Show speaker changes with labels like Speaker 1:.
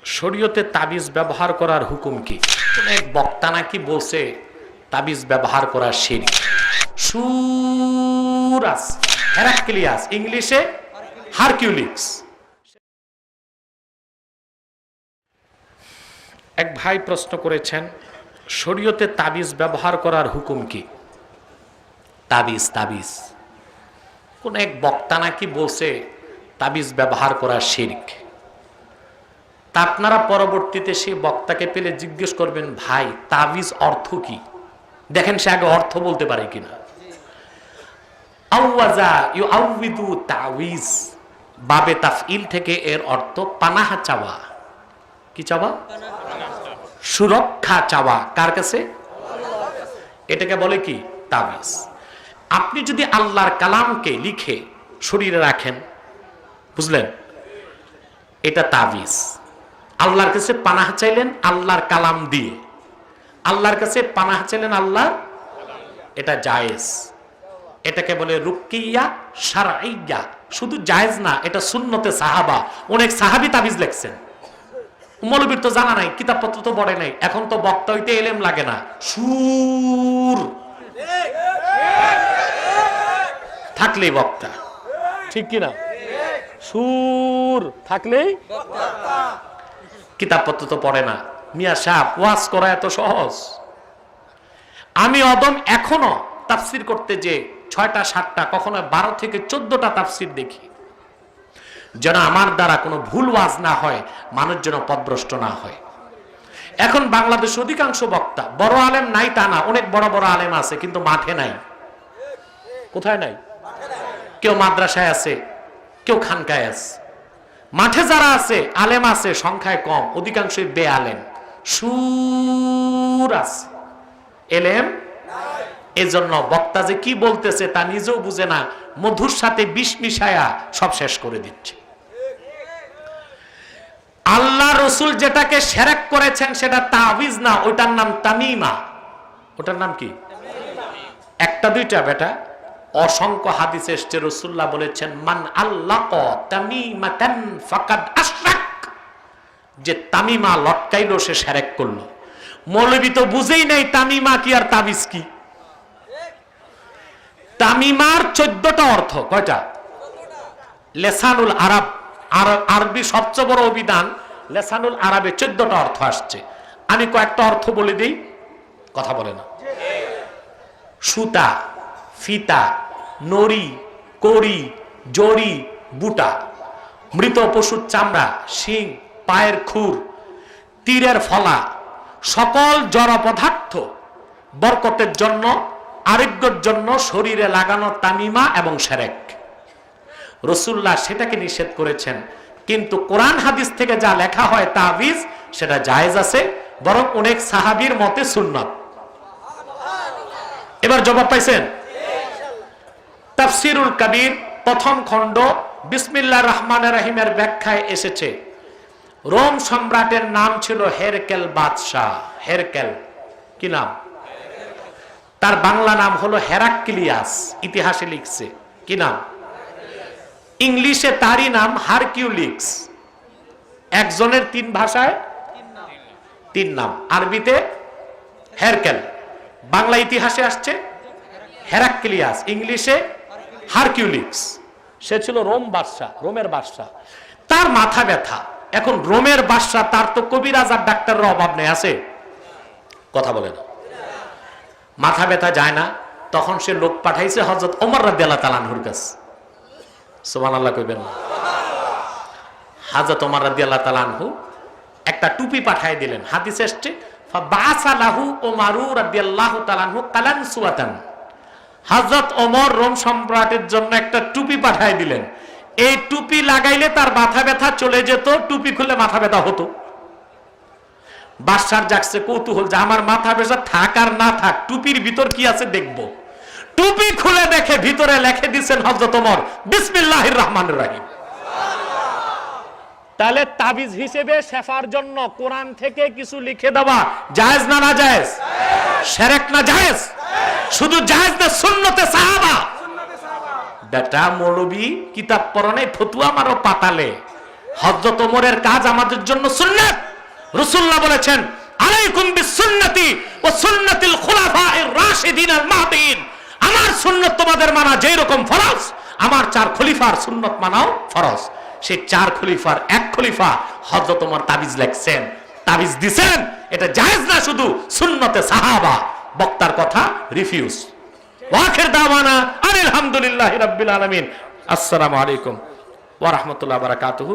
Speaker 1: শরীয়তে তাবিজ ব্যবহার করার হুকুম কি? এক বক্তা নাকি বলছে তাবিজ ব্যবহার করা শিরক। সুরাস হেরাক্লিয়াস, ইংলিশে হারকিউলিস। এক ভাই প্রশ্ন করেছেন, শরীয়তে তাবিজ ব্যবহার করার হুকুম কি? তাবিজ কোন এক বক্তা নাকি বলছে তাবিজ ব্যবহার করা শিরক। তা আপনারা পরবর্তীতে সেই বক্তাকে পেলে জিজ্ঞেস করবেন, ভাই তাবিজ অর্থ কি? দেখেন সে আগে অর্থ বলতে পারে কিনা। আওয়াজা ইউআউযু তাবিজ, বাবে তাফইল থেকে এর অর্থ পানাহ চাওয়া। কি চাওয়া? সুরক্ষা চাওয়া। কার কাছে? এটাকে বলে কি? তাবিজ। আপনি যদি আল্লাহর কালামকে লিখে শরীরে রাখেন, বুঝলেন, এটা তাবিজ। আল্লাহর কাছে পানাহ চাইলেন আল্লাহর কালাম দিয়ে, আল্লাহর কাছে পানাহ চাইলেন আল্লাহ, এটা জায়েজ। এটাকে বলে রুকিয়া শারঈয়া। শুধু জায়েজ না, এটা সুন্নতে সাহাবা। অনেক সাহাবী তাবিজ লিখছেন। মৌলবীর তো জানা নাই, কিতাবপত্র তো পড়ে নাই, এখন তো বক্তা হইতে এলেম লাগে না, সুর থাকলেই বক্তা। ঠিক কিনা? সুর থাকলেই কিতাবপত্র তো পড়ে না। মিয়া সাহেব, ওয়াজ করা এত সহজ? আমি অদম এখনো তাফসির করতে যে 6টা 7টা কখনো 12 থেকে 14টা তাফসির দেখি, যেন আমার দ্বারা কোনো ভুল ওয়াজ না হয়, মানুষ যেন পথভ্রষ্ট না হয়। এখন বাংলাদেশ অধিকাংশ বক্তা বড় আলেম নাই তা না, অনেক বড় বড় আলেম আছে, কিন্তু মাঠে নাই। কোথায় নাই? কেউ মাদ্রাসায় আছে, কেউ খানকায় আছে। মাঠে যারা আছে আলেম আছে সংখ্যায় কম, অধিকাংশই বেআলেম। সুর আছে, এলেম। এজন্য বক্তা যে কি বলতেছে তা নিজেও বুঝে না, মধুর সাথে বিষ মিশায়া সব শেষ করে দিচ্ছে। আল্লাহ রসুল যেটাকে শিরক করেছেন সেটা তাবিজ না, ওটার নাম তামিমা। ওটার নাম কি? একটা দুইটা বেটা, অসংখ্য হাদিসে এসেছে, রাসূলুল্লাহ বলেছেন, মান আল্লাকা তামিমাতান ফাকাদ আশরাক। যে তামিমা লটকাইলো সে শিরক করলো। মৌলবী তো বুঝেই নাই তামিমা কি আর তাবিজ কি। তামিমার 14টা অর্থ। কয়টা? লেসানুল আরব, আরবি সবচেয়ে বড় অভিধান লেসানুল আরবে 14টা অর্থ আসছে। আমি কয়েকটা অর্থ বলে দিই, কথা বলে না। সুতা, ফিতা, নড়ি, কড়ি, জড়ি, বুটা, মৃত পশুর চামড়া, শিং, পায়ের খুর, তীরের ফলা, সকল জড় পদার্থ বরকতের জন্য, আরোগ্যের জন্য শরীরে লাগানো তামিমা এবং শিরক। রাসূলুল্লাহ সেটাকে নিষেধ করেছেন, কিন্তু কোরআন হাদিস থেকে যা লেখা হয় তাবিজ সেটা জায়েজ আছে, বরং অনেক সাহাবীর মতে সুন্নাত। এবার জবাব পাইছেন? তাফসিরুল কবির প্রথম খণ্ড বিসমিল্লাহির রহমানির রহিমের ব্যাখ্যায় এসেছে, রোম সম্রাটের নাম ছিল হেরকেল বাদশাহ। হেরকেল কি নাম? তার বাংলা নাম হলো হেরাক্লিয়াস। ইতিহাসে লিখছে কি নাম? ইংলিশে তারই নাম হারকিউলিস। একজনের 3 ভাষায় 3 নাম। আরবিতে হেরকেল, বাংলা ইতিহাসে আসছে হেরাক্লিয়াস, ইংলিশে হারকিউলিস। সে ছিল রোম বাদশাহ, রোমের বাদশাহ। তার মাথা ব্যথা। এখন রোমের বাদশাহ, তার তো কবিরাজ আর ডাক্তারের অভাব নেই, আছে? কথা বলে না। মাথা ব্যথা যায় না, তখন সে লোক পাঠাইছে হযরত ওমর রাদিয়াল্লাহু তাআলা আনহুর কাছে। সুবহানাল্লাহ কইবেন না? হযরত ওমর রাদিয়াল্লাহু তাআলা আনহু একটা টুপি পাঠিয়ে দিলেন। হাদিসে আসছে, ফাবাসা লাহু ওমর রাদিয়াল্লাহু তাআলা আনহু কালানসুয়াতান। হযরত ওমর রোম সম্রাটের জন্য একটা টুপি পাঠিয়ে দিলেন। এই টুপি লাগাইলে তার মাথা ব্যথা চলে যেত, টুপি খুলে মাথা ব্যথা হতো। বাদশার জাগছে কৌতূহল যে আমার মাথা ব্যথা থাক আর না থাক, টুপির ভিতর কি আছে দেখব। টুপি খুলে দেখে ভিতরে লিখে দিয়েছেন হযরত ওমর বিসমিল্লাহির রহমানির রহিম। তাহলে তাবিজ হিসেবে শেফার জন্য কোরআন থেকে কিছু লিখে দেওয়া জায়েজ না না জায়েজ? শিরক না জায়েজ? শুধু জায়েজ না, সুন্নতে সাহাবা। বেটা মৌলবী কিতাব পড়া নাই, ফতুয়া মারো পাতালে। হযরত ওমরের কাজ আমাদের জন্য সুন্নাত। রাসূলুল্লাহ বলেছেন, আলাইকুম বিসুন্নতি ওয়া সুন্নাতিল খুলাফায়ে রাশিদিন আল মাহদিয়িন। আমার সুন্নাত তোমাদের মানা যেই রকম ফরজ, আমার 4 খলিফার সুন্নাত মানাও ফরজ। সেই 4 খলিফার এক খলিফা হযরত ওমর তাবিজ লিখছেন, তাবিজ দিবেন, এটা জায়েজ না শুধু সুন্নতে সাহাবা। বক্তার কথা রিফিউজ। ওয়াখির দাওয়ানা আলহামদুলিল্লাহি রাব্বিল আলামিন। আসসালামু আলাইকুম ওয়া রাহমাতুল্লাহি ওয়া বারাকাতুহু।